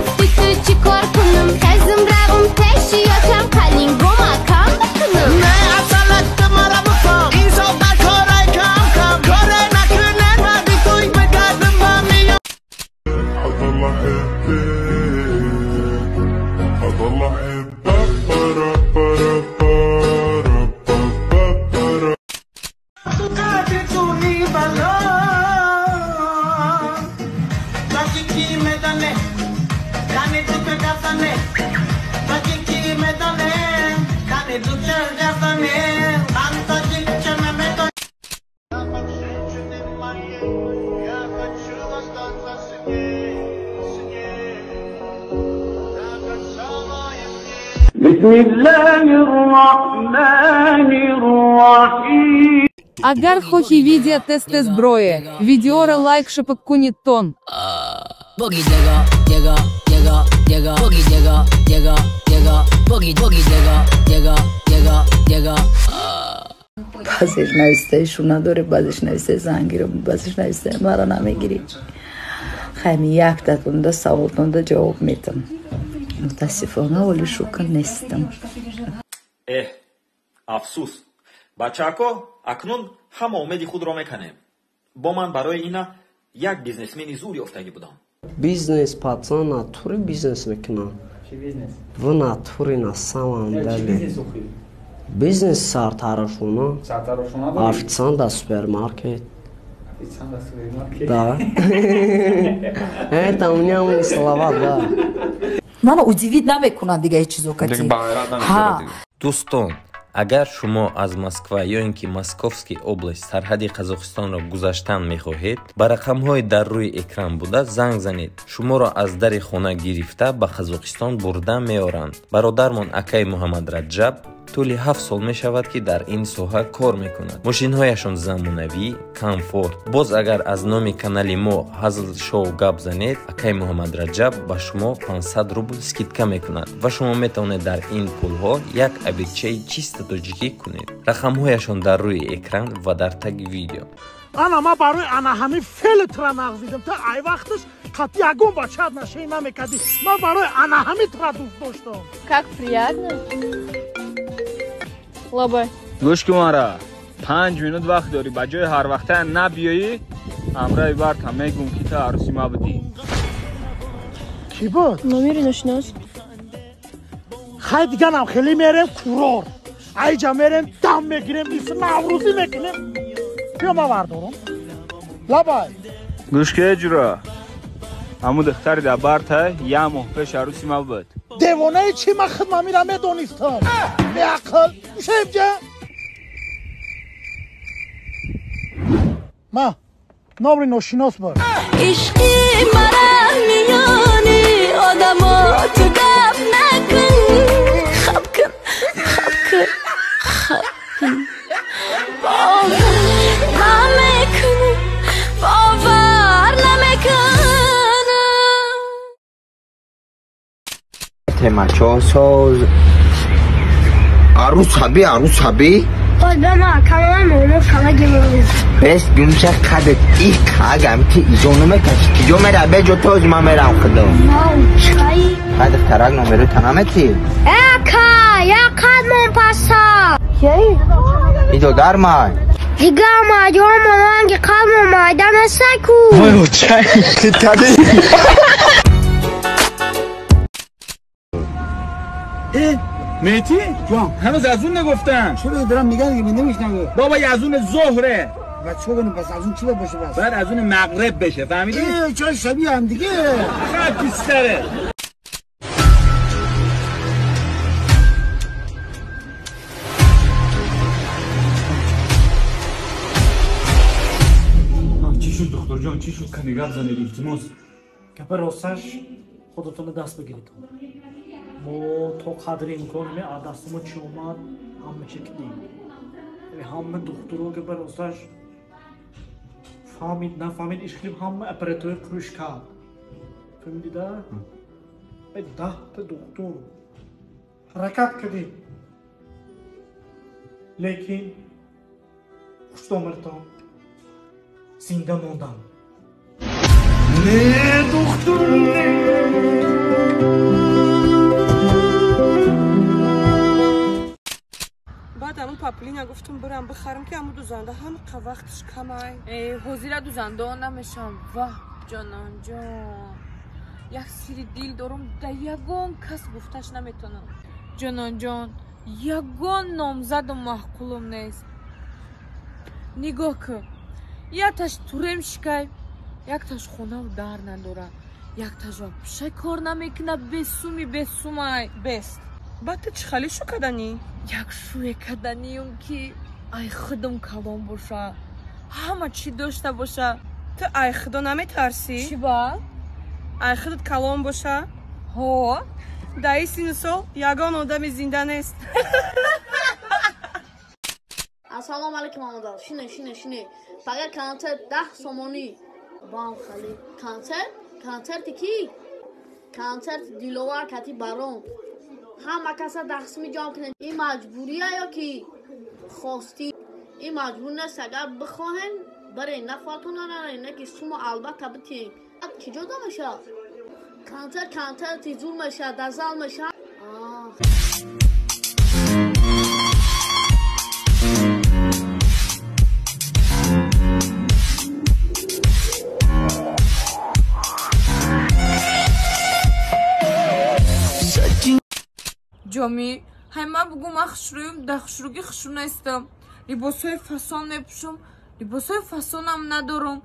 گفتی تو چی کار کنم تزم رقم تشی یکم قلین گم کم بکنم نه اصالت مرا بکن این صحبت کارای کم کم کاره نکنه مردی توی بگردم با میام أضل أحبك أضل أحبك برا برا برا برا تو قدرتونی بلا باقی کی میدانه دانه تو کسانه باقی کی میدانه دانه تو کسانه من تا که میدانه بسم الله الرحمن الرحيم. Agar hochi video testy zbroje, videora like szybko ton. Bogi llega, bogi llega, llega. بعضیش نوشته شونا داره، بعضیش نوشته زنگیره، بعضیش نوشته مرا نمیگیری. خیلی یک دتونده سوالتونده جواب میدم. متاسفانه ولی شکر نیستم. افسوس бачако акнун ҳама умеди худро меканем бо ман барои ина як бизнесмени зур ёфтагӣ будам бизнес пацан натури бизнес мекунам в натури на самом деле бизнес сартарошуна официант да супермаркет да это у меня слова да منو удивить намекунад دیگه هیچ чизо кати дӯстон агар шумо аз москва ё ин ки московский область сарҳади қазоқистонро гузаштан мехоҳед ба рақамҳои дар рӯи экран буда занг занед шуморо аз дари хона гирифта ба қазоқистон бурда меоранд бародармон акай муҳаммадраҷаб тӯли 7 сол мешавад ки дар ин соҳа кор мекунад мошинҳояшон замонавӣ комфорт боз агар аз номи канали мо ҳазл шоу гап занед акай муҳаммадраҷаб ба шумо 500 рубл скидка мекунад ва шумо метавонед дар ин пулҳо як обедчаи чиста тоҷикӣ кунед рақамҳояшон дар рӯи экран ва дар таги видео ана ма барои ана ҳами фелтра нағзидам та ай вақташ қат ягон бачаат нашей намекади ман барои ана ҳами тра дӯст доштам как приятно лабай гӯш кун мара 5 минут вақт дорӣ ба ҷои ҳарвақта набиёӣ амраи барта мегум ки та арӯси ма будӣ кӣ буд номери ношинос хай диганам хеле мерем курор айҷа мерем дам мегирем ис наврӯзӣ мекунем биё ма вардорам лабай гӯш ки ҷура ҳамун духтари да барта як моҳ пеш арӯси ма буд девонаи чӣ ман хидмамира медонистам беақл шемҷа ма номри ношинос буд ишқи мара миёни одамо ту гап накун хаб кун бовар намекунам бовар намекунам تماشا ساز عروس حبی قدما کاملا مونو کاملا گیمونیز بس گمشه قدت ای کاغم تی ایزونو مکشی که جو میره به جو توز ما میرم خدا واو چای قد اختراق نمبرو تنامتی اکا یا قدمون پاسا یای ایدو در مای دیگه ماجور مانگی قدمون مایدم سکو وای چای تده میتی؟ جان هنوز از اون نگفتن چرا دارم میگن دیگه نمیشنوه بابا از اون ظهره و چه کنیم پس از اون چی باشه بس بعد از اون مغرب بشه فهمیدی؟ چای شبیه هم دیگه خب بیستره چی شد دکتر جان چی شد کنی گپ زنید التماس گپ راستش خودتون دست بگیرید ما تا قدر امکان می دست ما چی اومد همه چی کردیم همه دکترها که بر راستش فهمید نفهمید اشکلیم همه اپراتور کروش کرد فهمیدی ده؟ 10 تا دکتر حرکت کردیم لیکن خوش آمدم زنده ماندم نه دکتر نه Линя гуфтам бурам бихарам ки аму дузанда ҳамақа вақтш камай. ҳозира дузанда намешам. Ваҳ ҷононҷон. Як сири дил дорам да ягон кас гуфташ наметонам. ҷононҷон, ягон номзаду маҳқулум нест. Нигоҳ кун. Якташ турем шикай, якташ хонаву дар надора. Якташ вообще кор намекунад бесуми бесумай. Бест. Баъд ту чӣ хали шу каданӣ? Як шӯе каданиюм ки ай худум калон боша. Ҳама чӣ дошта боша. Ту ай худо наметарсӣ? Чӣ ба? Ай худат калон боша? Ҳо. Дар ин синну сол ягон одами зинда нест. Ассалому алайкум мамадар. Шине. Пага концерт 10 сомонӣ. Бам хали. Концерти ки? Концерт Диловар Кати Барон. Ҳама каса дастми ҷамъ кунед. Ин маҷбурия ё ки хости? Ин маҷбур нест. Агар бихоҳен барен, на фатона нарен, на ки сумо албатта битиен. Чӣ ҷода меша? Концерти зур меша, дар зал меша. ҷоми, ҳай ман бугӯ ман хушрӯюм, дар хушрӯгӣ хушрӯ нестам. Либосҳои фасон мепӯшам, либосҳои фасонам надорам.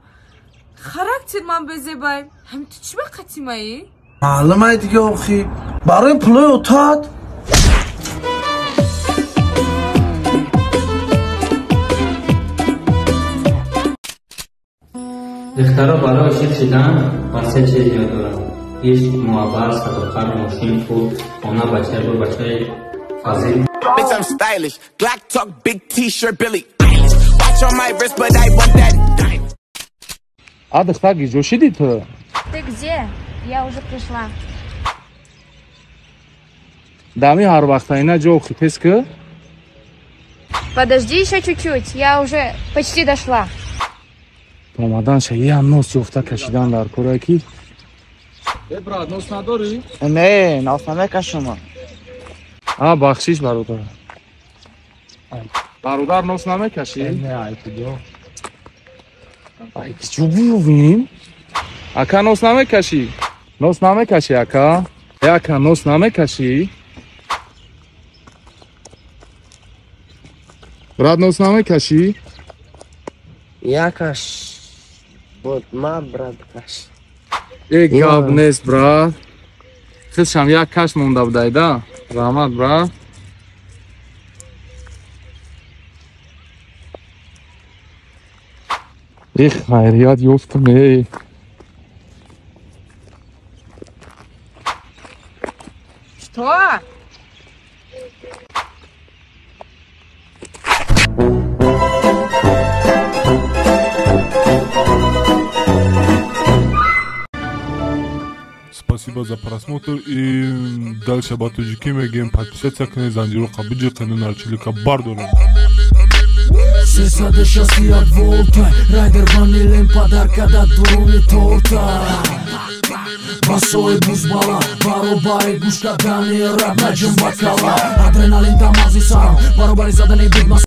Характер ман безебай. Ҳами ту чӣ ба қатимаӣ? Маълумай дига охи. Барои пулои отат? Рехтара барои ишқ шидан ба се чиз ёд дорад. Ишқ, муҳаббат, садоқат, мошин, пул, хона, бачаи бачаи фазил. Bitch, I'm stylish. Glock talk, big t-shirt, Billy. Watch on my wrist, but I want that. Адых, таги, жошиди ту? Ты где? Я уже пришла. Дами ҳар вақтаина ҷо хитеску? Подожди еще чуть-чуть, я уже почти дошла. Омадан шаия нос ҷофта кашидан дар кора ки? Брат, нос надорӣ? Не, нос намекашам. Бахшиш бародар. Бародар нос намекашӣ? Не, айкидо. Чӯ бувим? Ака нос намекашӣ? Нос намекашӣ ака? Ака нос намекашӣ? Брат нос намекашӣ? Якаш буд ма брат каш. Гап нест брат. Хисшам як каш монда будайда. Раҳмат брат. Хайрият ёфтам. Что? Спасибо за просмотр и дальше ба тоҷикӣ мегем. Подписаться кунед, занҷироқа биҷиқину, нарчилика бардорем. 360 волта, райдер ванилин подарка да дуруни торта. Басои бузбала, баробари гӯш кардани рап наҷм бакала. Адреналин дамази сарам, баробари задани бит